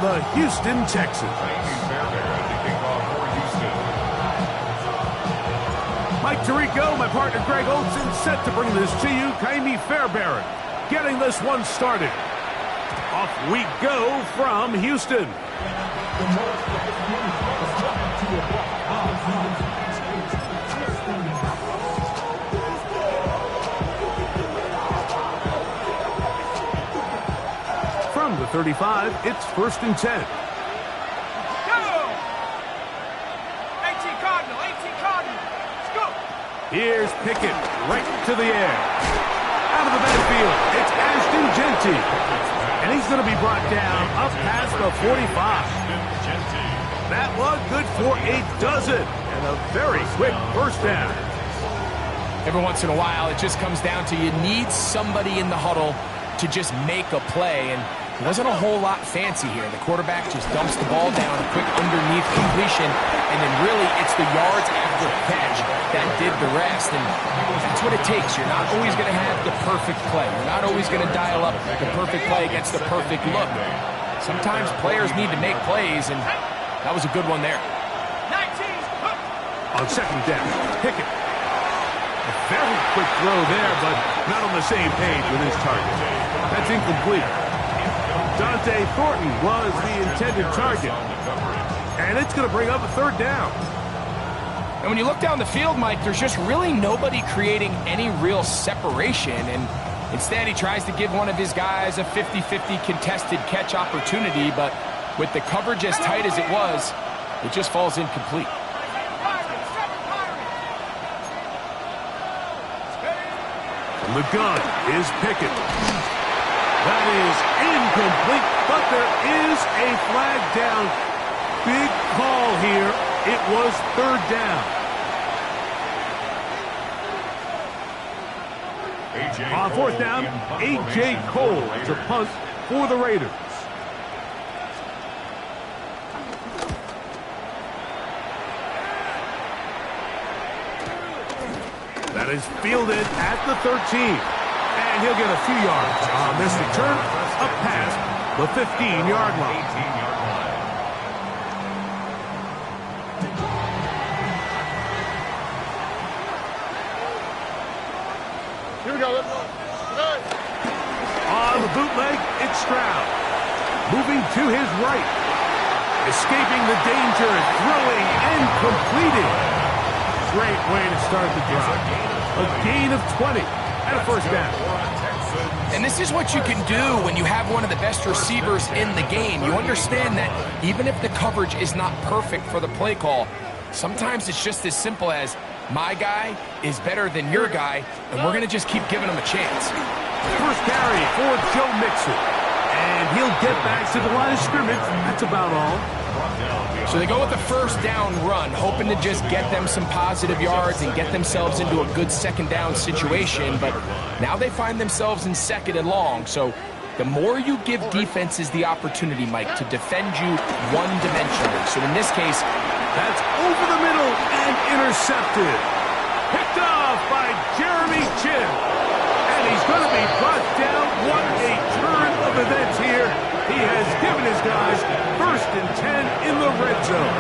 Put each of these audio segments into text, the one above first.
the Houston Texans. Mike Tirico, my partner Greg Olson, set to bring this to you. Kaimi Fairbairn getting this one started. Off we go from Houston. From the 35, it's 1st and 10. Go! 18 Cardinal, 18 Cardinal. Let's go! Here's Pickett, right to the air. Out of the backfield, it's Ashton Genty. And he's going to be brought down up past the 45. That one good for a dozen. And a very quick first down. Every once in a while, it just comes down to you need somebody in the huddle to just make a play. And it wasn't a whole lot fancy here. The quarterback just dumps the ball down, a quick underneath completion, and then really it's the yards after catch that did the rest. And that's what it takes. You're not always going to have the perfect play. You're not always going to dial up the perfect play against the perfect look. Sometimes players need to make plays, and that was a good one there. 19. On second down, Pickett. A very quick throw there, but not on the same page with his target. That's incomplete. Dante Thornton was the intended target. And it's going to bring up a 3rd down. And when you look down the field, Mike, there's just really nobody creating any real separation. And instead, he tries to give one of his guys a 50-50 contested catch opportunity. But with the coverage as tight as it was, it just falls incomplete. From the gun is Pickett. That is incomplete, but there is a flag down. Big call here. It was 3rd down. On 4th down, A.J. Cole to punt for the Raiders. That is fielded at the 13. And he'll get a few yards on this return up past the 15-yard line. Here we go. On the bootleg, it's Stroud. Moving to his right. Escaping the danger, throwing and completing. Great way to start the drive. A gain of 20 and a 1st down. And this is what you can do when you have one of the best receivers in the game. You understand that even if the coverage is not perfect for the play call, sometimes it's just as simple as my guy is better than your guy, and we're going to just keep giving him a chance. First carry for Joe Mixon. And he'll get back to the line of scrimmage. That's about all. So they go with the 1st down run, hoping to just get them some positive yards and get themselves into a good 2nd down situation. But now they find themselves in 2nd and long. So the more you give defenses the opportunity, Mike, to defend you one-dimensionally. So in this case, that's over the middle and intercepted. Picked off by Jeremy Chinn. And he's going to be brought down. What a turn of events here. He has given his guys 1st and 10 in the red zone.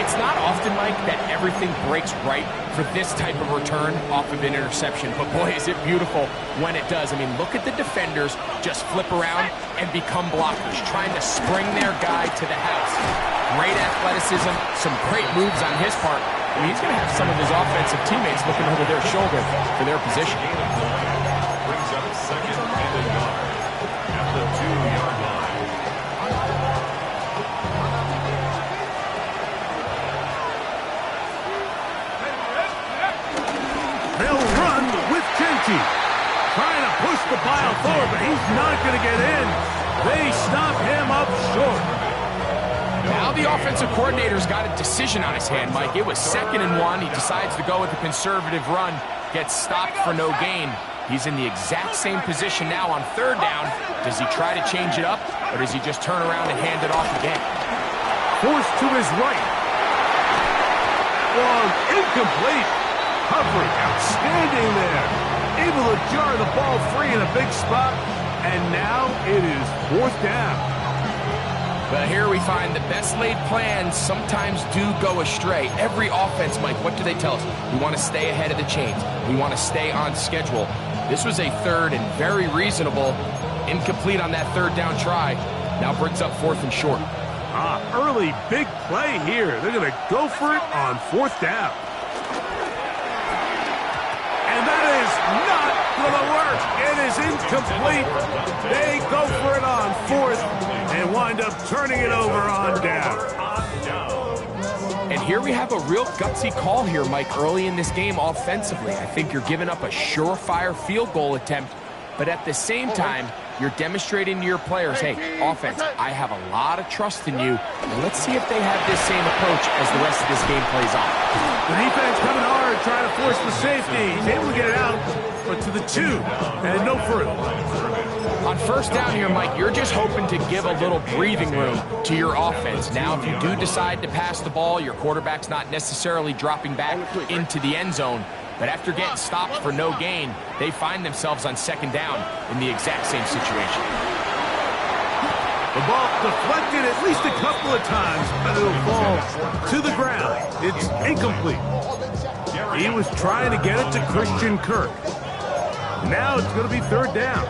It's not often, Mike, that everything breaks right for this type of return off of an interception. But boy, is it beautiful when it does. I mean, look at the defenders just flip around and become blockers, trying to spring their guy to the house. Great athleticism, some great moves on his part. I mean, he's going to have some of his offensive teammates looking over their shoulder for their position. Brings up 2nd and a yard at the 2-yard line. They'll run with Genty. Trying to push the pile forward, but he's not going to get in. They stop him up short. Now the offensive coordinator's got a decision on his hand, Mike. It was 2nd and 1. He decides to go with a conservative run, gets stopped for no gain. He's in the exact same position now on 3rd down. Does he try to change it up, or does he just turn around and hand it off again? Forced to his right. Long, incomplete. Coverage, outstanding there. Able to jar the ball free in a big spot. And now it is 4th down. But here we find the best laid plans sometimes do go astray. Every offense, Mike, what do they tell us? We want to stay ahead of the chains. We want to stay on schedule. This was a third and very reasonable. Incomplete on that third down try. Now brings up 4th and short. Early big play here. They're going to go for it on 4th down. And that is not going to work. It is incomplete. They go for it on 4th and wind up turning it over on down. And here we have a real gutsy call here, Mike, early in this game offensively. I think you're giving up a surefire field goal attempt, but at the same time, you're demonstrating to your players, hey, offense, I have a lot of trust in you, and let's see if they have this same approach as the rest of this game plays on. The defense coming hard, trying to force the safety. He's able to get it out, but to the 2, and no further. On 1st down here, Mike, you're just hoping to give a little breathing room to your offense. Now, if you do decide to pass the ball, your quarterback's not necessarily dropping back into the end zone. But after getting stopped for no gain, they find themselves on 2nd down in the exact same situation. The ball deflected at least a couple of times, but it'll fall to the ground. It's incomplete. He was trying to get it to Christian Kirk. Now it's going to be 3rd down.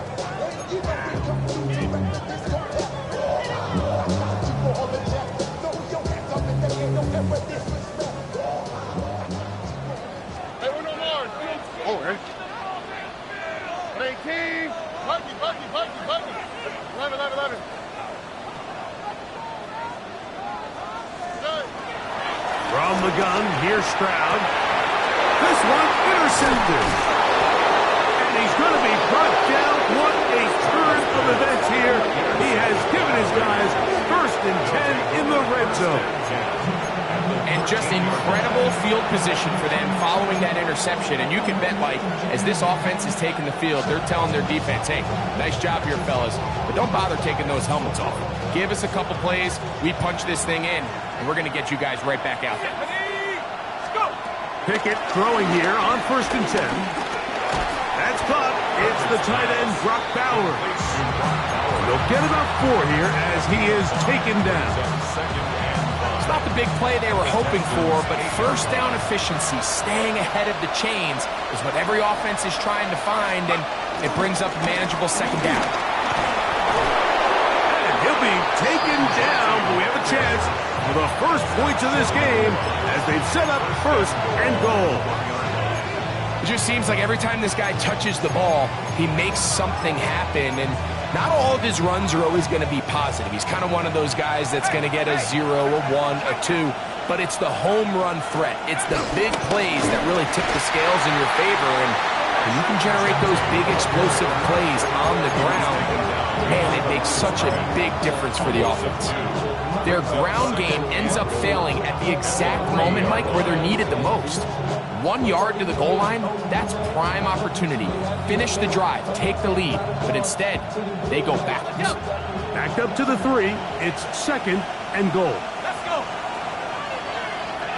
Oh, hey. 18. Buggy. 11. From the gun, here's Stroud. This one intercepted. And he's going to be brought down. What a turn of events here. He has given his guys 1st and 10 in the red zone. And just incredible field position for them following that interception. And you can bet, Mike, as this offense is taking the field, they're telling their defense, hey, nice job here, fellas, but don't bother taking those helmets off. Give us a couple plays, we punch this thing in, and we're going to get you guys right back out there. Let's go. Pickett throwing here on 1st and 10. That's caught. It's the tight end, Brock Bowers. They'll get about 4 here as he is taken down. It's not the big play they were hoping for, but 1st down efficiency, staying ahead of the chains, is what every offense is trying to find, and it brings up a manageable 2nd down. And he'll be taken down, but we have a chance for the first points of this game as they've set up 1st and goal. It just seems like every time this guy touches the ball, he makes something happen, and not all of his runs are always going to be positive. He's kind of one of those guys that's going to get a 0, a 1, a 2, but it's the home run threat. It's the big plays that really tip the scales in your favor, and when you can generate those big explosive plays on the ground, man, it makes such a big difference for the offense. Their ground game ends up failing at the exact moment, Mike, where they're needed the most. 1 yard to the goal line, that's prime opportunity. Finish the drive, take the lead, but instead, they go backwards. Backed up to the 3, it's 2nd and goal. Let's go.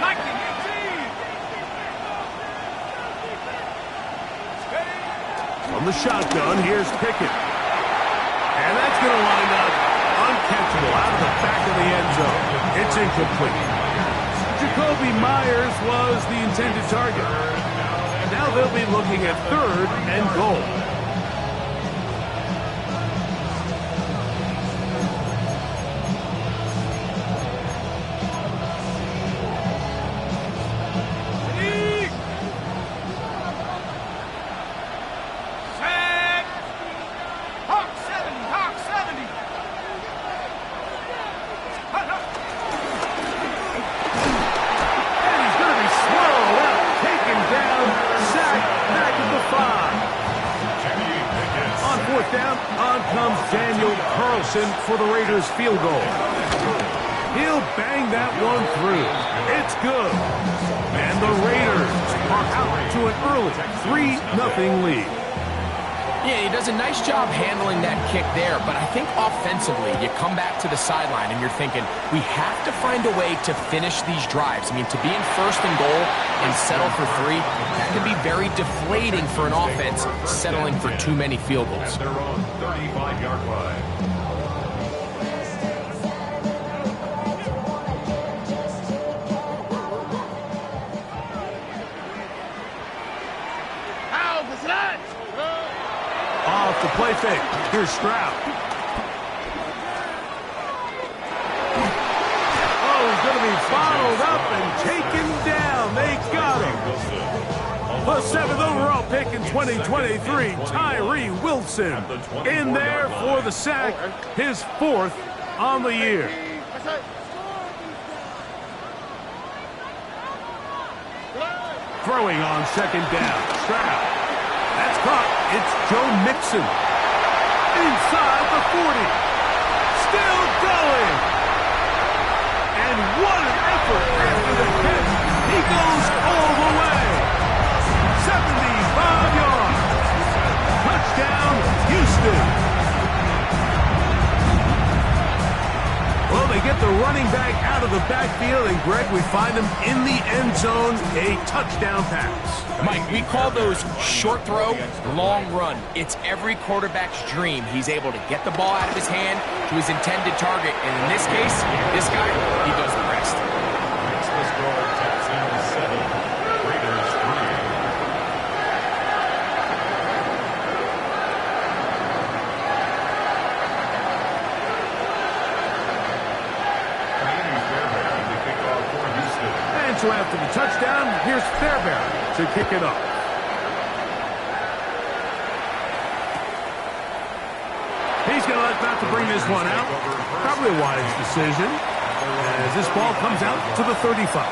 19, 18. From the shotgun, here's Pickett. And that's going to wind up uncatchable out of the back of the end zone. It's incomplete. Jacoby Myers was the intended target. Now they'll be looking at 3rd and goal. Set. Hawk 70. And he's going to be swirled out, taken down, sacked back at the 5. On 4th down, on comes Daniel Carlson for the Raiders field goal. He'll bang that one through. It's good. And the Raiders are out to an early 3-0 lead. Yeah, he does a nice job handling that kick there, but I think offensively, you come back to the sideline and you're thinking, we have to find a way to finish these drives. I mean, to be in 1st and goal and settle for 3, that can be very deflating for an offense settling for too many field goals. They're on 35-yard line. Here's Stroud. Oh, he's going to be fouled up and taken down. They got him. The 7th overall pick in 2023, Tyree Wilson, in there for the sack, his 4th on the year. Throwing on 2nd down, Stroud. That's caught. It's Joe Mixon. Inside the 40. Still going. And what an effort after the catch. He goes all the way. 75 yards. Touchdown, Houston. Well, they get the running back out of the backfield, and Greg, we find him in the end zone, a touchdown pass. Mike, we call those short throw, long run. It's every quarterback's dream. He's able to get the ball out of his hand to his intended target, and in this case, this guy, he does the rest. Next, the score, Texans 7, Raiders 3. So after the touchdown, here's Fairbairn to kick it off. He's going to let that to bring this one out. Probably a wise decision as this ball comes out to the 35.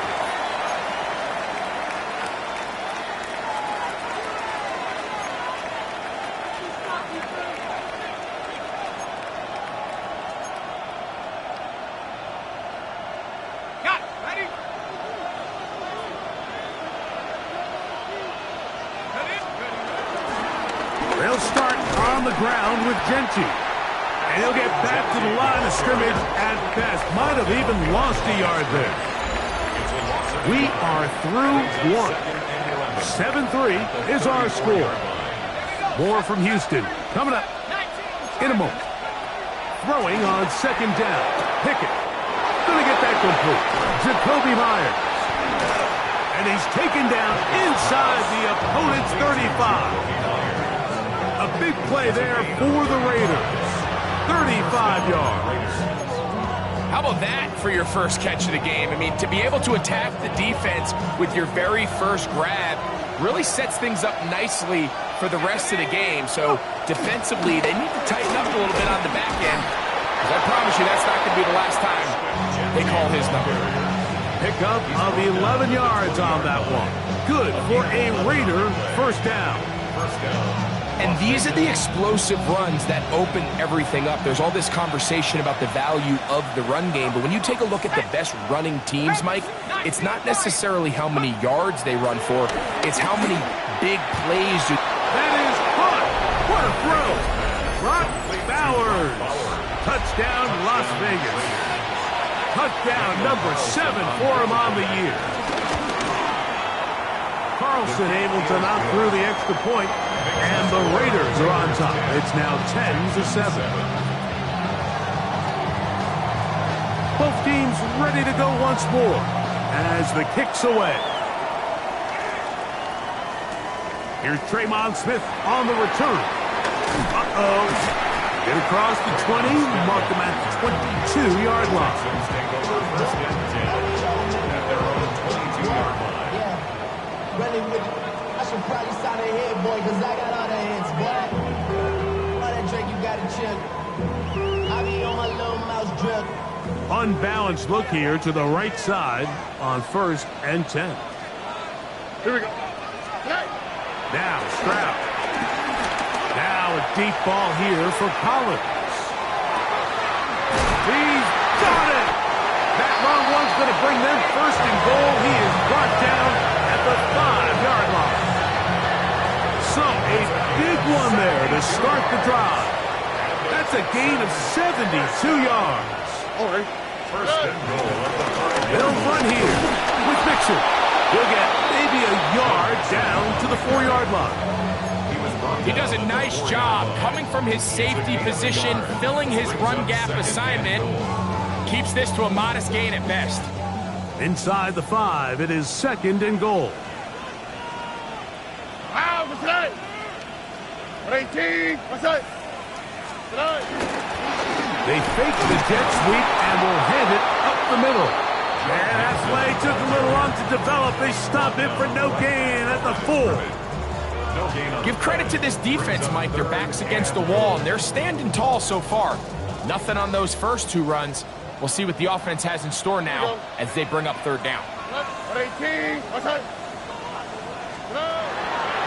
They'll start on the ground with Genty. And he'll get back to the line of scrimmage at best. Might have even lost a yard there. We are through one. 7-3 is our score. More from Houston coming up in a moment. Throwing on 2nd down. Pickett. Gonna get that complete. Jacoby Myers. And he's taken down inside the opponent's 35. A big play there for the Raiders. 35 yards. How about that for your first catch of the game? I mean, to be able to attack the defense with your very first grab really sets things up nicely for the rest of the game. So defensively, they need to tighten up a little bit on the back end. Because I promise you, that's not going to be the last time they call his number. Pickup of 11 yards on that one. Good for a Raider first down. And these are the explosive runs that open everything up. There's all this conversation about the value of the run game, but when you take a look at the best running teams, Mike, it's not necessarily how many yards they run for, it's how many big plays you... That is caught. What a throw. Brock Bowers. Touchdown, Las Vegas. Touchdown number 7 for him on the year. Carlson able to knock through the extra point, and the Raiders are on top. It's now 10-7. Both teams ready to go once more as the kick's away. Here's Tremon Smith on the return. Uh-oh. Get across the 20, mark them at the 22-yard line. Take over 1st and 10 at their own 22-yard line. Running with it. I should probably sign a head, boy, because I got all the heads, boy. All that drink, you got to chill. I be on my little mouse drip. Unbalanced look here to the right side on 1st and 10. Here we go. Now Stroud. Now a deep ball here for Collins. He's got it. That long one's going to bring them 1st and goal. He is brought down at the 5-yard line. So a big one there to start the drive. That's a gain of 72 yards. All right. 1st and goal at the 5-yard They'll line. run here with Mixon. He'll get maybe a yard down to the 4-yard line. He does a nice job coming from his safety position, filling his run gap assignment. Keeps this to a modest gain at best. Inside the 5, it is 2nd and goal. Wow, what's that? 18, what's that? They fake the jet sweep and will hand it up the middle. And that play took a little long to develop. They stopped it for no gain at the 4. Give credit to this defense, Mike. Their back's against the wall, and they're standing tall so far. Nothing on those first 2 runs. We'll see what the offense has in store now as they bring up 3rd down.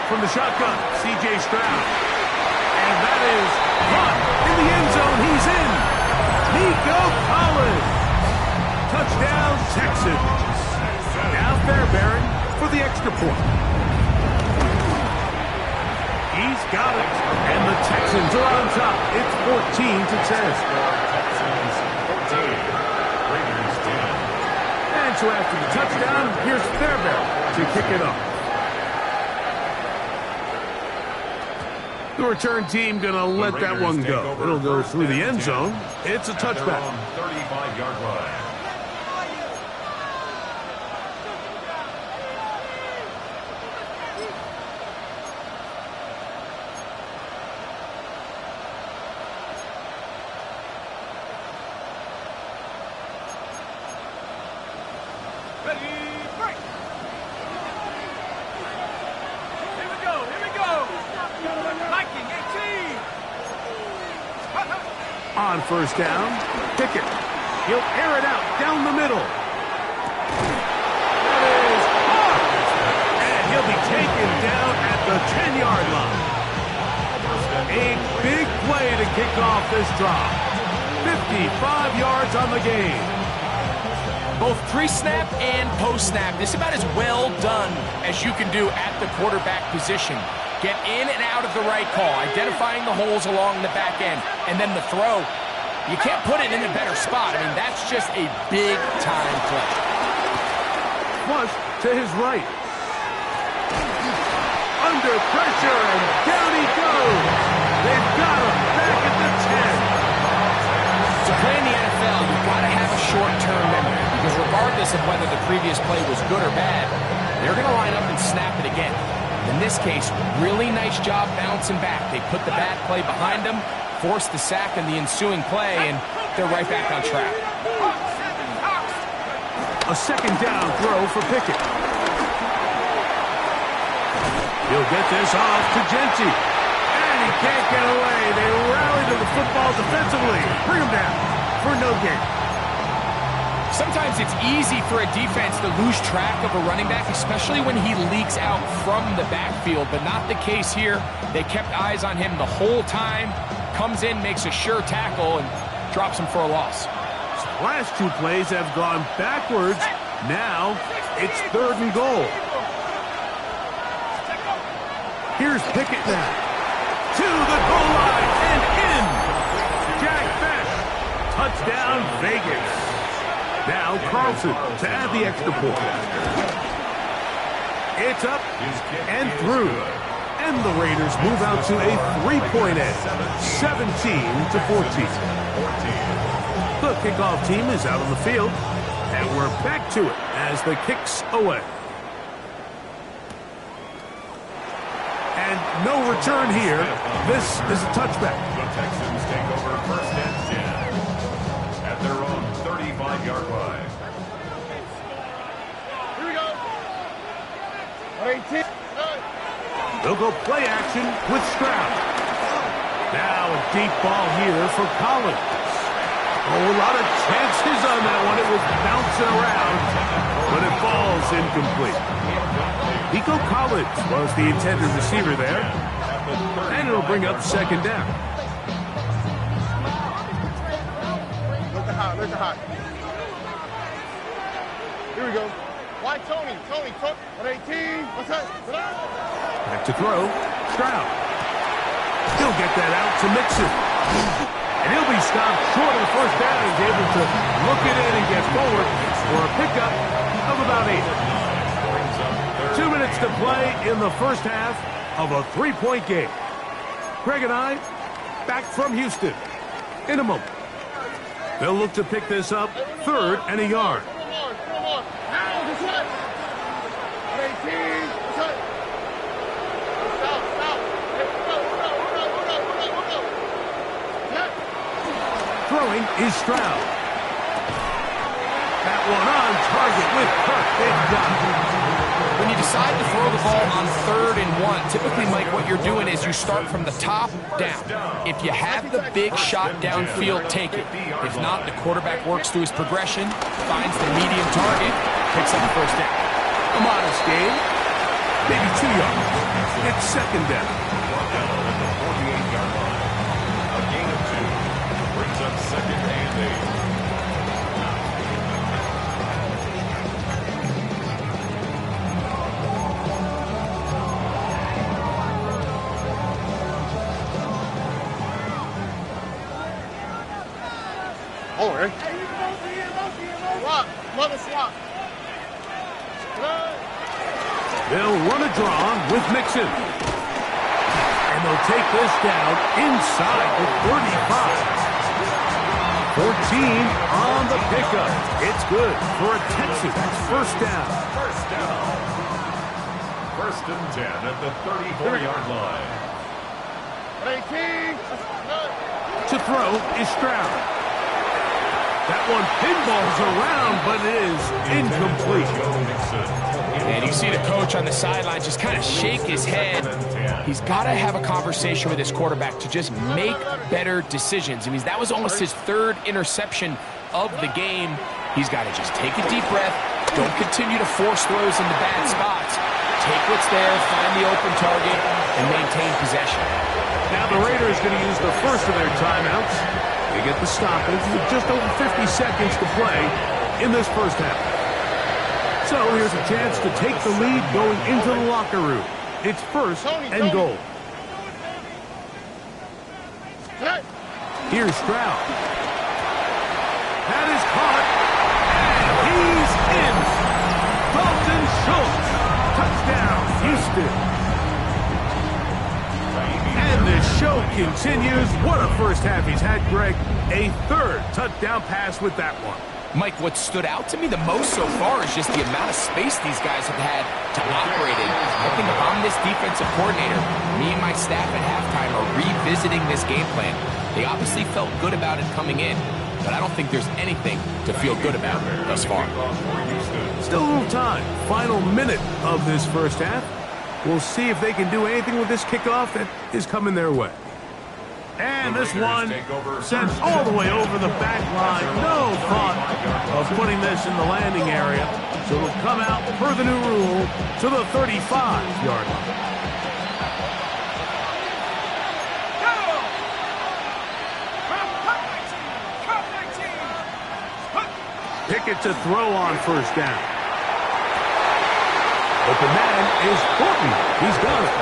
From the shotgun, C.J. Stroud. And that is caught in the end zone. He's in. Nico Collins. Touchdown, Texans. Now Fairbairn for the extra point. He's got it. And the Texans are on top. It's 14-10. And so after the touchdown, here's Fairbairn to kick it off. The return team going to let that one go. It'll go through the end zone. It's a touchback. 35-yard line. On first down, Pickett. He'll air it out down the middle. That is hard. And he'll be taken down at the 10-yard line. A big play to kick off this drive. 55 yards on the game. Both pre-snap and post-snap. This is about as well done as you can do at the quarterback position. Get in and out of the right call, identifying the holes along the back end, and then the throw. You can't put it in a better spot. I mean, that's just a big-time play. Flush to his right. Under pressure, and down he goes. They've got him back at the 10. To play in the NFL, you've got to have a short-term memory, because regardless of whether the previous play was good or bad, they're going to line up and snap it again. In this case, really nice job bouncing back. They put the bad play behind them, forced the sack in the ensuing play, and they're right back on track. A second down throw for Pickett. He'll get this off to Genty. And he can't get away. They rally to the football defensively. Bring him down for no gain. Sometimes it's easy for a defense to lose track of a running back, especially when he leaks out from the backfield, but not the case here. They kept eyes on him the whole time. Comes in, makes a sure tackle, and drops him for a loss. So last 2 plays have gone backwards. Now it's 3rd and goal. Here's Pickett now. To the goal line and in. Jack Bech. Touchdown, Vegas. Now Carlson to add the extra point. It's up and through. And the Raiders move out to a 3-point edge, 17-14. The kickoff team is out on the field, and we're back to it as the kick's away. And no return here. This is a touchback. The Texans take over 1st and 10 at their own 35-yard line. Here we go. 18. They'll go play action with Stroud. Now a deep ball here for Collins. Oh, a lot of chances on that one. It was bouncing around, but it falls incomplete. Nico Collins was the intended receiver there, and it'll bring up 2nd down. Look at hot. Here we go. Why Tony? Tony, 18. What's that? Back to throw. Stroud. He'll get that out to Mixon. And he'll be stopped short of the 1st down. He's able to look it in and get forward for a pickup of about 8. 2 minutes to play in the first half of a 3-point game. Greg and I back from Houston in a moment. They'll look to pick this up 3rd and a yard. Come on. Now, this one. 18. Stop. Throwing is Stroud. That one on target with Kirk. They've got it. When you decide to throw the ball on 3rd and 1, typically, Mike, what you're doing is you start from the top down. If you have the big shot downfield, take it. If not, the quarterback works through his progression, finds the medium target, picks up the first down. A modest gain. Maybe 2 yards. It's second down. Brought down at the 48-yard line. A gain of 2 brings up second and 8. Oh, right. Swap. Mother swap. They'll run a draw with Mixon. And they'll take this down inside the 35. 14 on the pickup. It's good for a Texans first down. First down. First and 10 at the 34-yard line. 18. To throw is Stroud. That one pinballs around, but it is incomplete. And you see the coach on the sideline just kind of shake his head. He's got to have a conversation with his quarterback to just make better decisions. I mean, that was almost his 3rd interception of the game. He's got to just take a deep breath. Don't continue to force throws into bad spots. Take what's there, find the open target, and maintain possession. Now the Raiders going to use the first of their timeouts. They get the stoppage with just over 50 seconds to play in this first half. So here's a chance to take the lead going into the locker room. It's first and goal. Here's Stroud. That is caught. And he's in. Dalton Schultz. Touchdown, Houston. And the show continues. What a first half he's had, Greg. A 3rd touchdown pass with that one. Mike, what stood out to me the most so far is just the amount of space these guys have had to operate in. I think if I'm this defensive coordinator, me and my staff at halftime are revisiting this game plan. They obviously felt good about it coming in, but I don't think there's anything to feel good about thus far. Still a little time. Final minute of this first half. We'll see if they can do anything with this kickoff that is coming their way. And this one sent all the way over the back line. No thought of putting this in the landing area. So it'll come out per the new rule to the 35-yard line. Pickett to throw on first down. Open man is Thornton. He's got it.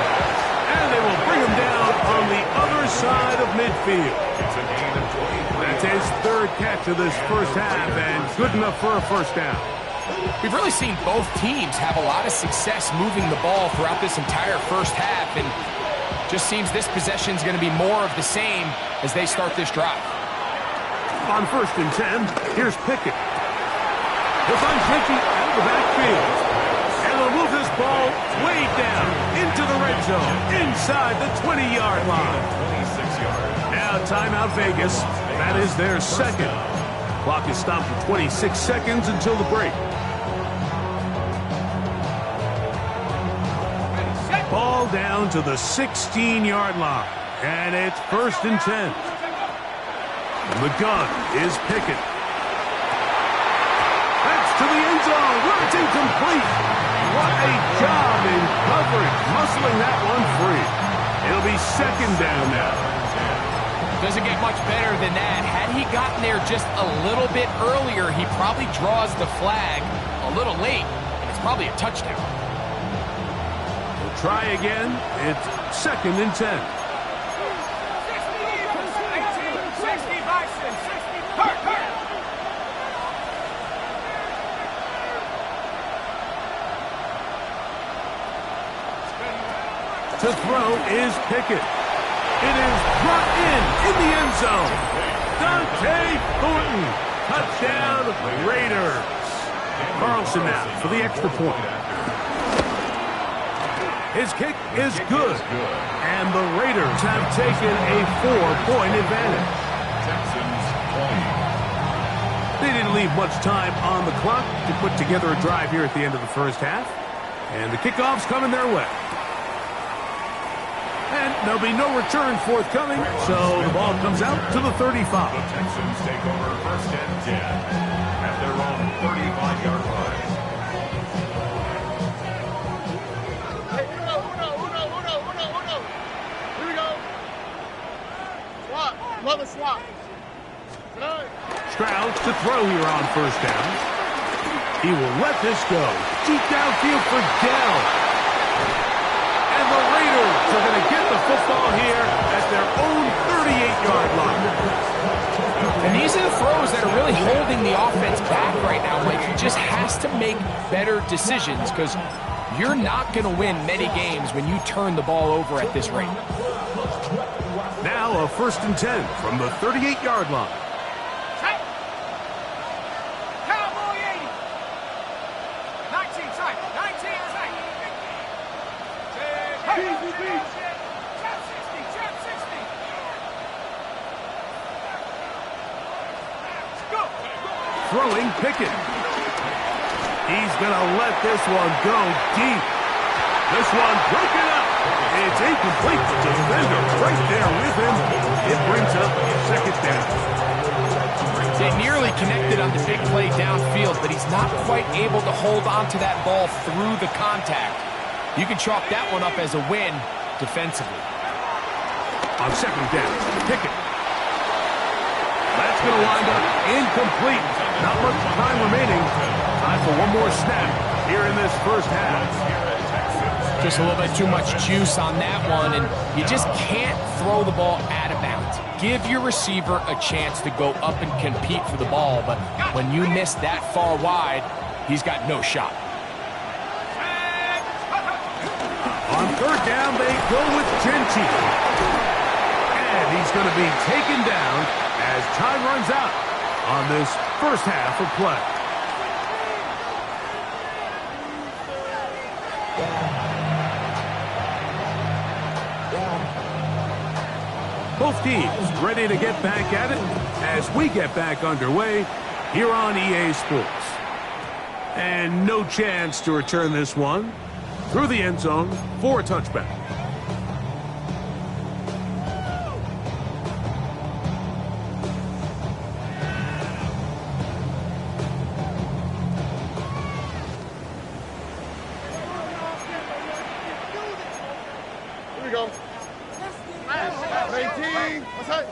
And they will bring him down on the other side of midfield. It's a gain of 20. That's his 3rd catch of this first half, and good enough for a first down. We've really seen both teams have a lot of success moving the ball throughout this entire first half, and just seems this possession is going to be more of the same as they start this drive. On first and 10, here's Pickett. He'll find Hickey out of the backfield. And they'll move this ball way down into the red zone, inside the 20-yard line. 26 yards. Now timeout Vegas. That is their 2nd. Clock is stopped for 26 seconds until the break. Ball down to the 16-yard line. And it's first and 10. The gun is Pickett. That's to the end zone where it's incomplete. What a job in coverage, muscling that one free. It'll be second down now. Doesn't get much better than that. Had he gotten there just a little bit earlier, he probably draws the flag a little late, and it's probably a touchdown. We'll try again. It's second and 10. 60 Bison, 60 Hurt. To throw is Pickett. It is brought in the end zone. Dante Thornton. Touchdown, Raiders. Carlson now for the extra point. His kick is good. And the Raiders have taken a 4-point advantage. Texans leave much time on the clock to put together a drive here at the end of the first half. And the kickoff's coming their way. And there'll be no return forthcoming, so the ball comes out to the 35. The Texans take over first and 10 at their own 35-yard line. Hey, uno. Here we go. Swap. Mother swap. Stroud to throw here on first down. He will let this go. Deep downfield for Dell. And the Raiders are going to get the football here at their own 38-yard line. And these are the throws that are really holding the offense back right now, Mike. He just has to make better decisions because you're not going to win many games when you turn the ball over at this rate. Now a 1st and 10 from the 38-yard line. Cowboy 80. 19 tight. 19 tight. Trap 60. Go. Throwing Pickett. He's going to let this one go deep. This one broken up. It's incomplete. The defender right there with him. It brings up 2nd down. They nearly connected on the big play downfield, but he's not quite able to hold on to that ball through the contact. You can chalk that one up as a win defensively. On 2nd down, Pickett. That's going to wind up incomplete. Not much time remaining. Time for one more snap here in this first half. Just a little bit too much juice on that one, and you just can't throw the ball out of bounds. Give your receiver a chance to go up and compete for the ball, but when you miss that far wide, he's got no shot. On 3rd down, they go with Genty. And he's going to be taken down as time runs out on this first half of play. Both teams ready to get back at it as we get back underway here on EA Sports. And no chance to return this one through the end zone for a touchback. Here we go. 19. What's that?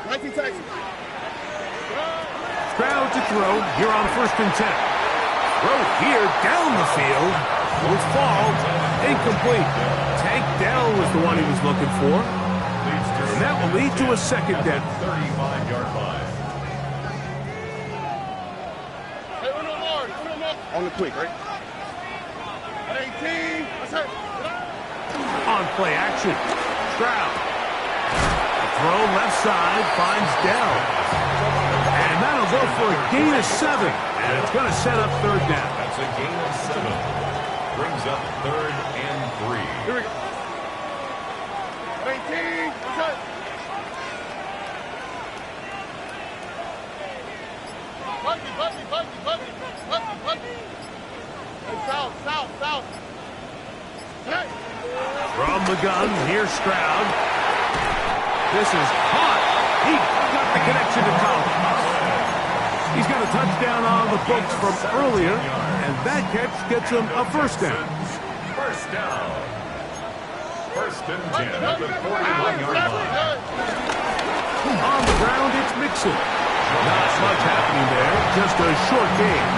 19 Texans. Stroud to throw here on 1st and 10. Throw here down the field. Will fall. Incomplete. Tank Dell was the one he was looking for. And that will lead to a 2nd down. 35-yard line. Hey, uno more. On the quick, right? 18. What's that? On play action. Stroud. A throw left side finds Dell. And that'll go for a gain of 7. And it's going to set up 3rd down. That's a gain of 7. Brings up 3rd and 3. Here we go. 18. What's that? Buggy. Hey, south. Hey. From the gun, here's Stroud. This is hot. He got the connection to Collins. He's got a touchdown on the books from earlier, and that catch gets him a 1st down. First down. 1st and 10 at the 41-yard line. On the ground, it's Mixon. Not much happening there, just a short game.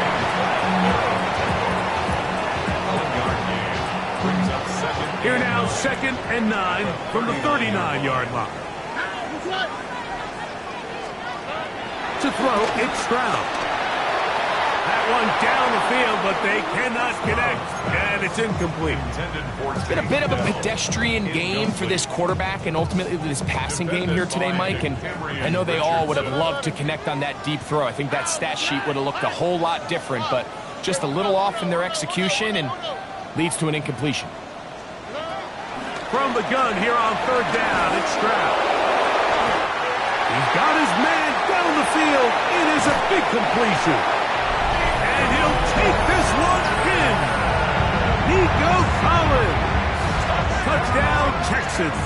Brings up 2nd. Here now, 2nd and 9 from the 39-yard line. To throw, it's Stroud. That one down the field, but they cannot connect, and it's incomplete. It's been a bit of a pedestrian game for this quarterback and ultimately this passing game here today, Mike, and I know they all would have loved to connect on that deep throw. I think that stat sheet would have looked a whole lot different, but just a little off in their execution and leads to an incompletion. From the gun here on 3rd down, it's Stroud. He's got his man down the field. It is a big completion. And he'll take this one in. Nico Collins. Touchdown, Texans.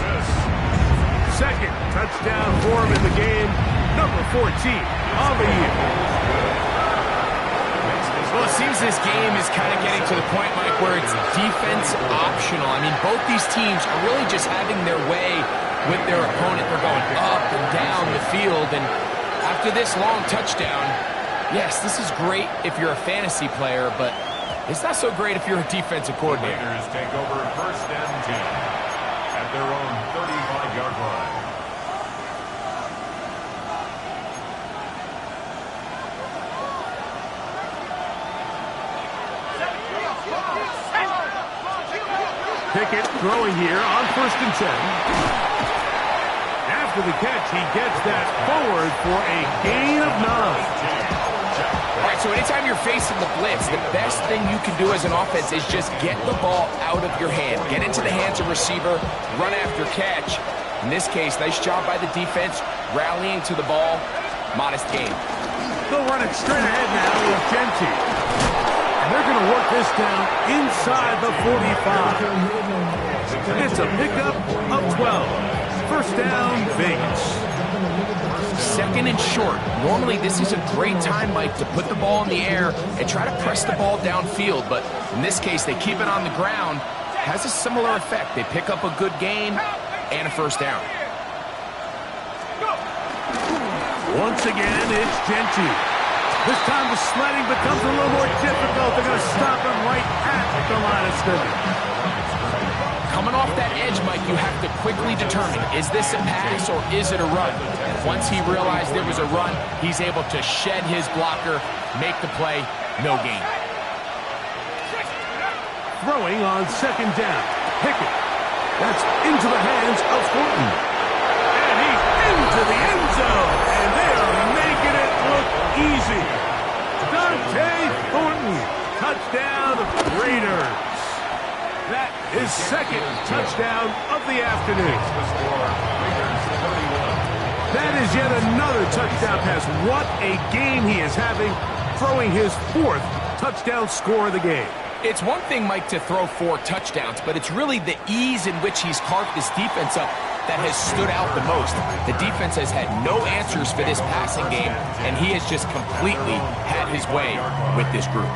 Second touchdown for him in the game. Number 14 on the year. Well, it seems this game is kind of getting to the point, Mike, where it's defense optional. I mean, both these teams are really just having their way with their opponent. They're going up and down the field, and after this long touchdown, yes, this is great if you're a fantasy player, but it's not so great if you're a defensive coordinator. Raiders take over first and 10 at their own 35-yard line. Pickett throwing here on first and 10. After the catch, he gets that forward for a gain of 9. All right, so anytime you're facing the blitz, the best thing you can do as an offense is just get the ball out of your hand. Get into the hands of receiver, run after catch. In this case, nice job by the defense, rallying to the ball. Modest gain. They'll run it straight ahead now with Genti. And they're going to work this down inside the 45. It's a pickup of 12. First down, Vegas. Second and short. Normally, this is a great time, Mike, to put the ball in the air and try to press the ball downfield. But in this case, they keep it on the ground. Has a similar effect. They pick up a good gain and a first down. Once again, it's Genti. This time the sledding becomes a little more difficult. They're going to stop him right at the line of scrimmage. Coming off that edge, Mike, you have to quickly determine, is this a pass or is it a run? And once he realized there was a run, he's able to shed his blocker, make the play, no gain. Throwing on second down. Pickett. That's into the hands of Thornton. And he's into the end zone. And they are making it look easy. Dante Thornton. Touchdown, Raiders. That is second touchdown of the afternoon. That is yet another touchdown pass. What a game he is having, throwing his fourth touchdown score of the game. It's one thing, Mike, to throw 4 touchdowns, but it's really the ease in which he's carved this defense up that has stood out the most. The defense has had no answers for this passing game, and he has just completely had his way with this group.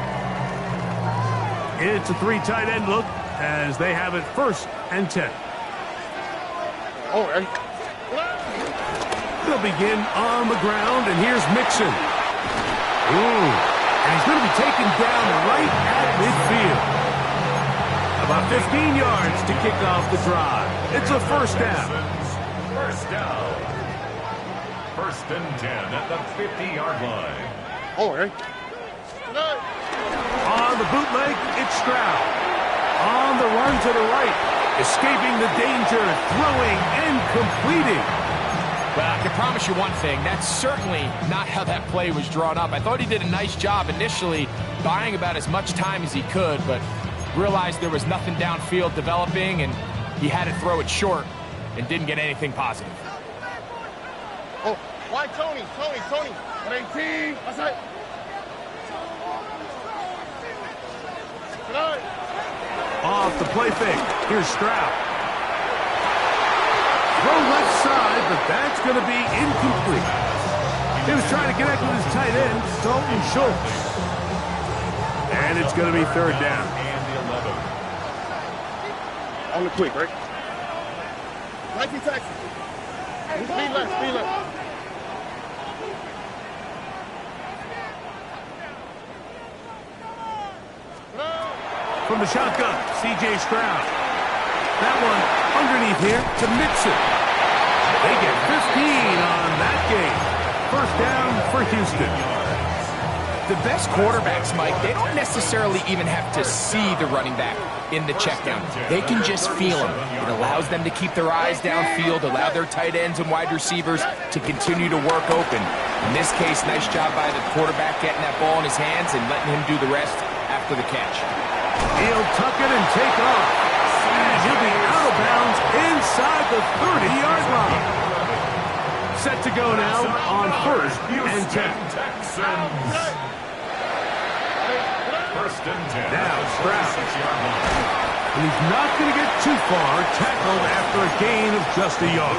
It's a 3 tight end look as they have it first and 10. They'll begin on the ground, and here's Mixon. And he's going to be taken down right at midfield. About 15 yards to kick off the drive. It's a first down. First down. First and 10 at the 50-yard line. On the bootleg, it's Stroud. On the run to the right. Escaping the danger, throwing and completing. Well, I can promise you one thing. That's certainly not how that play was drawn up. I thought he did a nice job initially buying about as much time as he could, but realized there was nothing downfield developing, and he had to throw it short and didn't get anything positive. Why Tony? 18. That's it. Off the play fake. Here's Stroud. Throw left side, but that's going to be incomplete. He was trying to connect with his tight end, Dalton Schultz. And it's going to be third down. And the 11. On the quick, right? 19 Texans. Speed left. From the shotgun, C.J. Stroud. That one underneath here to Mixon. They get 15 on that game. First down for Houston. The best quarterbacks, Mike, they don't necessarily even have to see the running back in the check down. They can just feel him. It allows them to keep their eyes downfield, allow their tight ends and wide receivers to continue to work open. In this case, nice job by the quarterback getting that ball in his hands and letting him do the rest after the catch. He'll tuck it and take off. And he'll be out of bounds inside the 30-yard line. set to go now on first and 10. Texans. First and 10. Now, Stroud. 6-yard line. And he's not going to get too far, tackled after a gain of just a yard.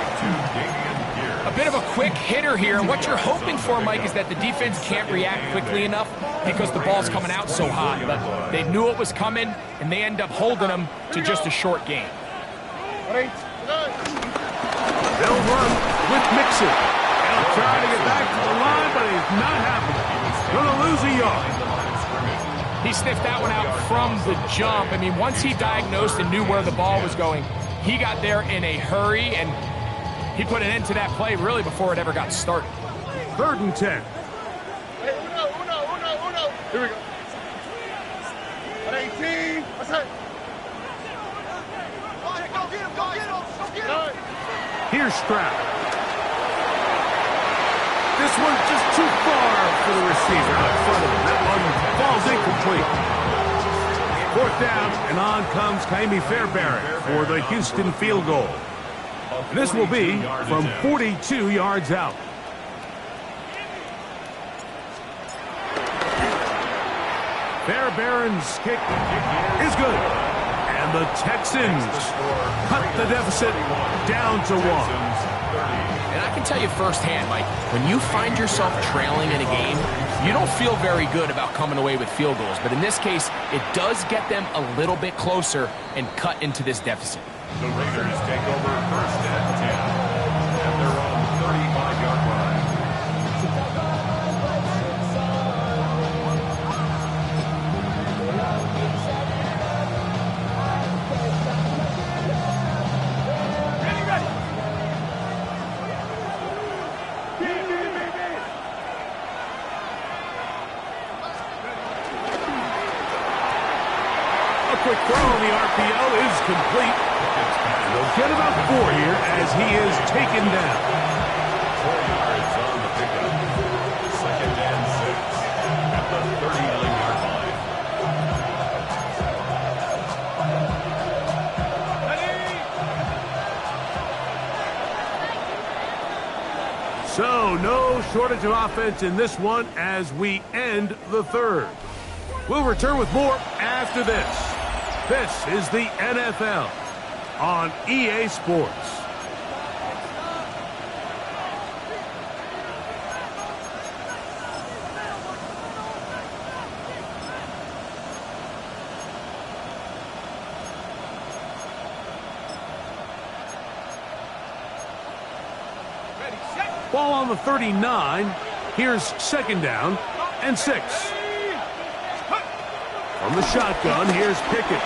A bit of a quick hitter here. What you're hoping for, Mike, is that the defense can't react quickly enough because the ball's coming out so hot. But they knew it was coming, and they end up holding them to just a short gain. They'll run with Mixon. They'll try to get back to the line, but he's not happening. Going to lose a yard. He sniffed that one out from the jump. I mean, once he diagnosed and knew where the ball was going, he got there in a hurry, and he put an end to that play really before it ever got started. 3rd and 10. Hey, uno. Here we go. At 18. What's that? Go get him. Here's Stroud. This one's just too far for the receiver out in front of him. That one falls incomplete. 4th down, and on comes Kaimi Fairbairn for the Houston field goal. And this will be from 42 yards out. Fairbairn's kick is good. And the Texans cut the deficit down to 1. And I can tell you firsthand, Mike, when you find yourself trailing in a game, you don't feel very good about coming away with field goals. But in this case, it does get them a little bit closer and cut into this deficit. The Raiders take over first and 10. And they're on the 35-yard line. Quick throw on the RPO is complete. And they'll get about 4 here as he is taken down. 4 yards on the pickup. 2nd and 6 at the 39-yard line. So no shortage of offense in this one as we end the 3rd. We'll return with more after this. This is the NFL on EA Sports. Ball on the 39. Here's 2nd down and 6. From the shotgun, here's Pickett.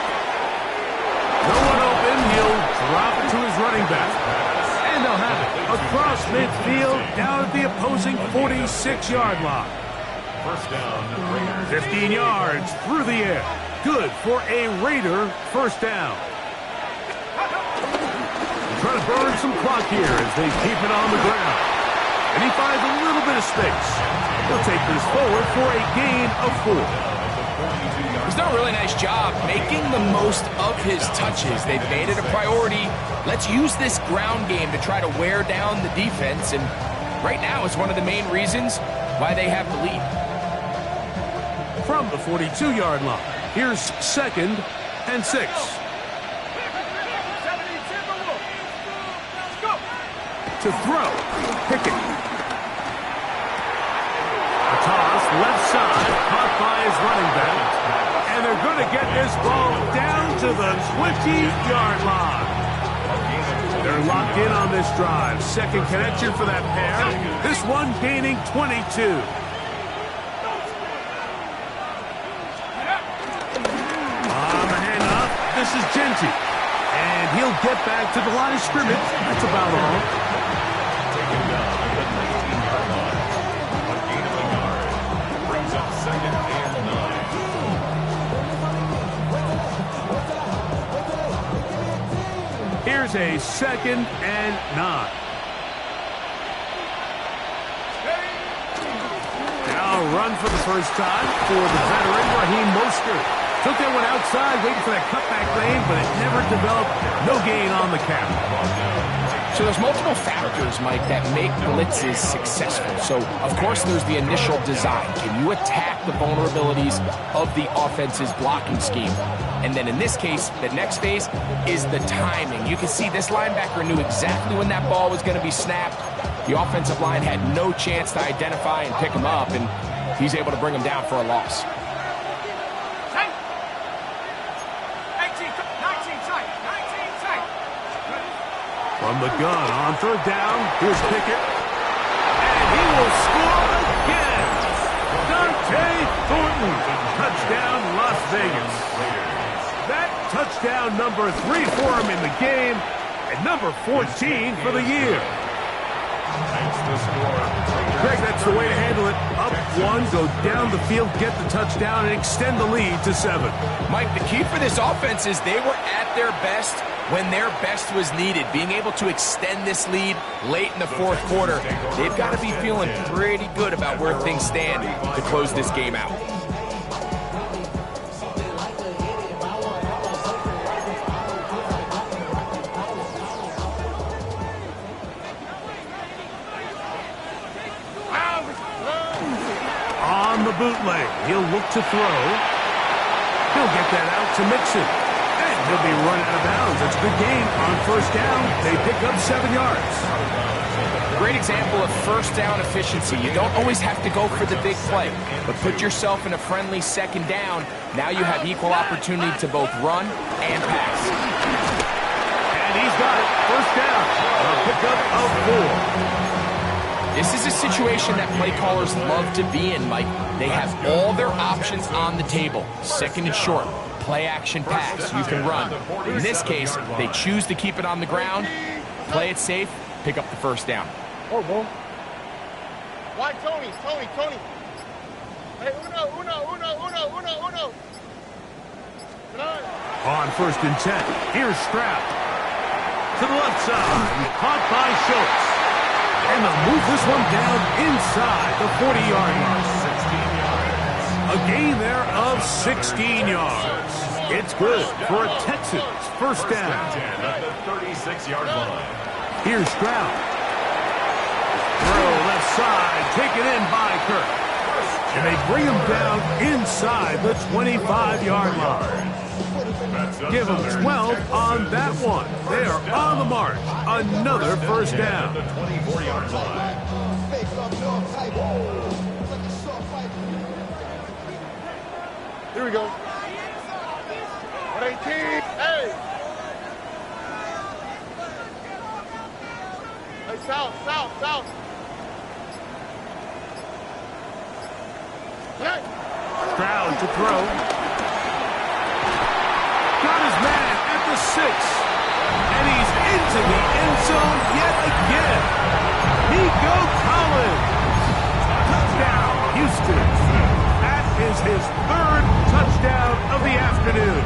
No one open. He'll drop it to his running back. And they'll have it across midfield down at the opposing 46-yard line. First down, Raiders. 15 yards through the air. Good for a Raider first down. Trying to burn some clock here as they keep it on the ground. And he finds a little bit of space. He'll take this forward for a gain of 4. He's done a really nice job making the most of his touches. They've made it a priority. Let's use this ground game to try to wear down the defense. And right now, it's one of the main reasons why they have the lead. From the 42-yard line, here's 2nd and 6. To throw, Pickett. A toss, left side, caught by his running back. And they're going to get this ball down to the 20-yard line. They're locked in on this drive. 2nd connection for that pair. This one gaining 22. On the handoff, this is Genty. And he'll get back to the line of scrimmage. That's about all. Taken down at the 19-yard line. A gain of a yard. Brings up 2nd and 9. Here's a 2nd and 9. Now run for the first time for the veteran Raheem Mostert. Took that one outside, waiting for that cutback lane, but it never developed. No gain on the carry. So there's multiple factors, Mike, that make blitzes successful. So, of course, there's the initial design. Can you attack the vulnerabilities of the offense's blocking scheme? And then in this case, the next phase is the timing. You can see this linebacker knew exactly when that ball was going to be snapped. The offensive line had no chance to identify and pick him up, and he's able to bring him down for a loss. 18 tight. From the gun on third down, here's Pickett. And he will score again. Dante Thornton. Touchdown, Las Vegas. That touchdown number 3 for him in the game, and number 14 for the year. Greg, that's the way to handle it. Up 1, go down the field, get the touchdown, and extend the lead to 7. Mike, the key for this offense is they were at their best when their best was needed. Being able to extend this lead late in the fourth quarter, they've got to be feeling pretty good about where things stand to close this game out. On the bootleg, he'll look to throw. He'll get that out to Mixon. And he'll be run out of bounds. It's a good game on first down. They pick up 7 yards. Great example of first down efficiency. You don't always have to go for the big play, but put yourself in a friendly second down. Now you have equal opportunity to both run and pass. And he's got it. First down. A pickup of 4. This is a situation that play callers love to be in, Mike. They have all their options on the table. Second and short, play action pass, you can run. In this case, they choose to keep it on the ground, play it safe, pick up the first down. Oh, boy. Why, Tony? Hey, uno. On first and 10, here's Stroud. To the left side, caught by Schultz. And they'll move this one down inside the 40-yard line. 16 yards. A gain there of 16 yards. It's good for a Texans first down. At the 36-yard line. Here's Stroud. Throw left side, taken in by Kirk. And they bring him down inside the 25-yard line. Give them 12 on that one. They are on the march. Another first down. The 24-yard line. Here we go. 118. Hey. Hey, south. Hey. Stroud to throw. Got his man at the 6. And he's into the end zone yet again. Nico Collins. Touchdown, Houston. That is his 3rd touchdown of the afternoon.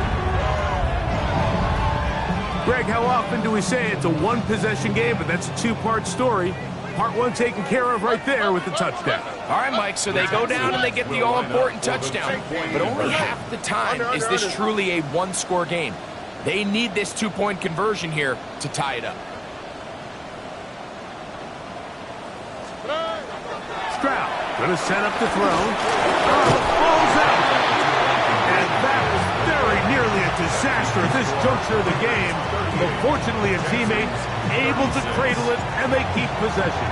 Greg, how often do we say it's a one-possession game, but that's a 2-part story? Part 1 taken care of right there with the touchdown. All right, Mike, so they go down and they get the all-important touchdown. But only half the time is this truly a one-score game. They need this 2-point conversion here to tie it up. Stroud going to set up the throw. Falls out. And that was very nearly a disaster at this juncture of the game. But fortunately, a teammate able to cradle it, and they keep possession.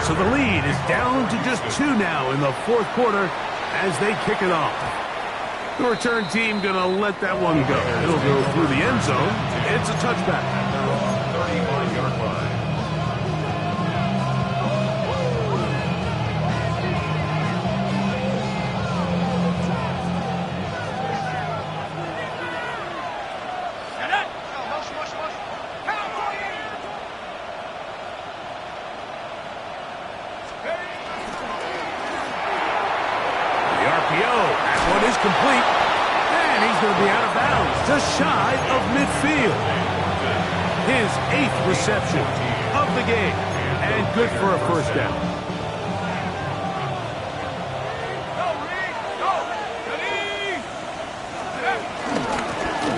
So the lead is down to just 2 now in the fourth quarter as they kick it off. The return team going to let that one go. It'll go through the end zone. It's a touchback. 35-yard line. Complete, and he's going to be out of bounds, just shy of midfield. His 8th reception of the game, and good for a first down.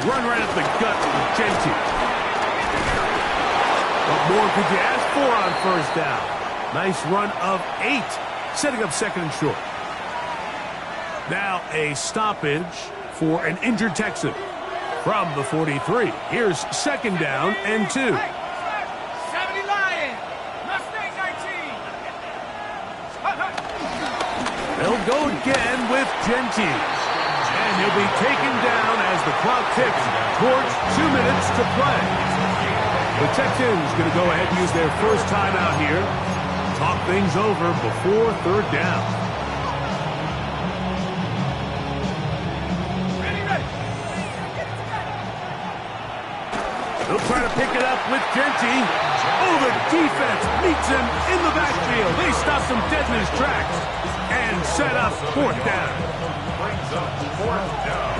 Run right up the gut with Genti. The What more could you ask for on first down? Nice run of 8, setting up second and short. Now a stoppage for an injured Texan. From the 43, here's second down and 2. 70 Lion. Mustang 19. They'll go again with Genty. And he'll be taken down as the clock ticks towards 2 minutes to play. The Texans going to go ahead and use their first timeout here. Talk things over before third down. They'll try to pick it up with Genty. Oh, the defense meets him in the backfield. They stopped him dead in his tracks and set up fourth down. Brings up fourth down.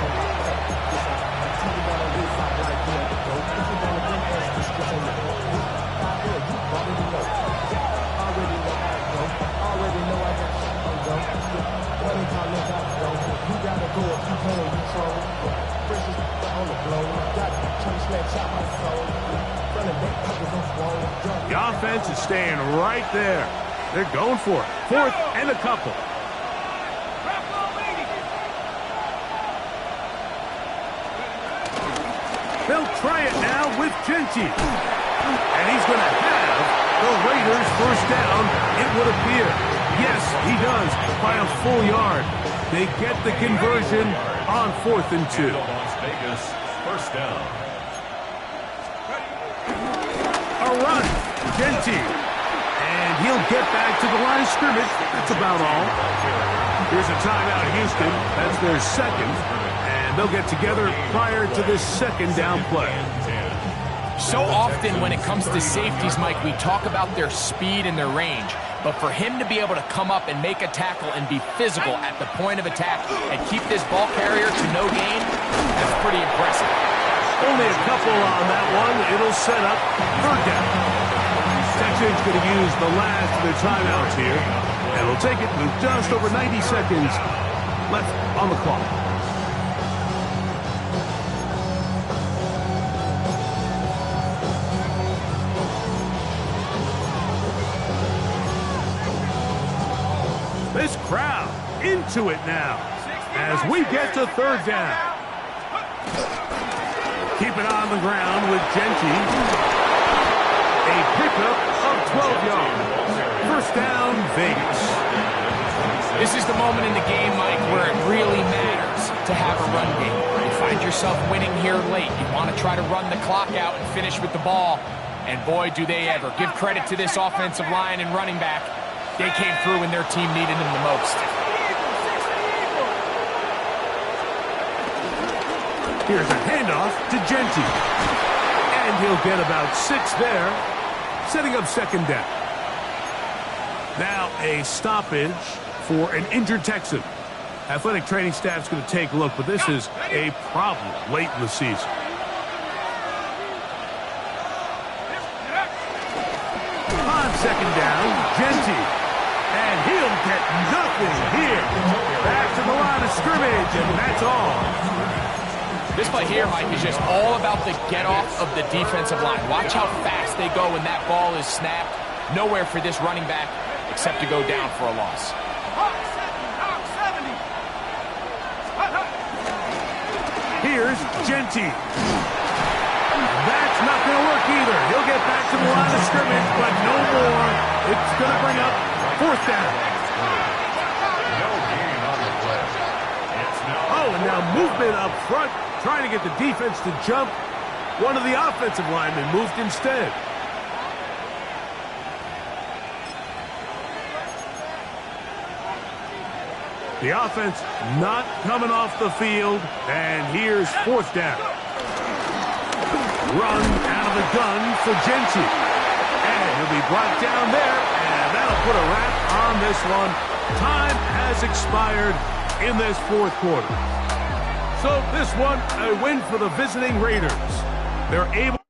The offense is staying right there. They're going for it. Fourth and a couple. They'll try it now with Genty. And he's going to have the Raiders first down, it would appear. Yes, he does, by a full yard. They get the conversion on 4th and 2. Las Vegas, first down. A run, Genty. And he'll get back to the line of scrimmage. That's about all. Here's a timeout, Houston. That's their second. And they'll get together prior to this second down play. So often when it comes to safeties, Mike, we talk about their speed and their range. But for him to be able to come up and make a tackle and be physical at the point of attack and keep this ball carrier to no gain, that's pretty impressive. Only a couple on that one. It'll set up third down. Texans going to use the last of their timeouts here. And we'll take it with just over 90 seconds left on the clock. This crowd into it now as we get to third down. Keep it on the ground with Genty. A pickup of 12 yards. First down, Vegas. This is the moment in the game, Mike, where it really matters to have a run game. You find yourself winning here late. You want to try to run the clock out and finish with the ball. And boy, do they ever. Give credit to this offensive line and running back. They came through when their team needed them the most. Here's a handoff to Genty. And he'll get about 6 there, setting up second down. Now a stoppage for an injured Texan. Athletic training staff's going to take a look, but this is a problem late in the season. On second down, Genty. And he'll get nothing here. Back to the line of scrimmage, and that's all. This play here, Mike, is just all about the get-off of the defensive line. Watch how fast they go when that ball is snapped. Nowhere for this running back except to go down for a loss. Here's Genty. That's not going to work either. He'll get back to the line of scrimmage, but no more. It's going to bring up fourth down. No gain on the play. Oh, and now movement up front, trying to get the defense to jump. One of the offensive linemen moved instead. The offense not coming off the field, and here's fourth down. Run out of the gun for Genty. And he'll be brought down there, and that'll put a wrap on this one. Time has expired in this fourth quarter. So this one, a win for the visiting Raiders. They're able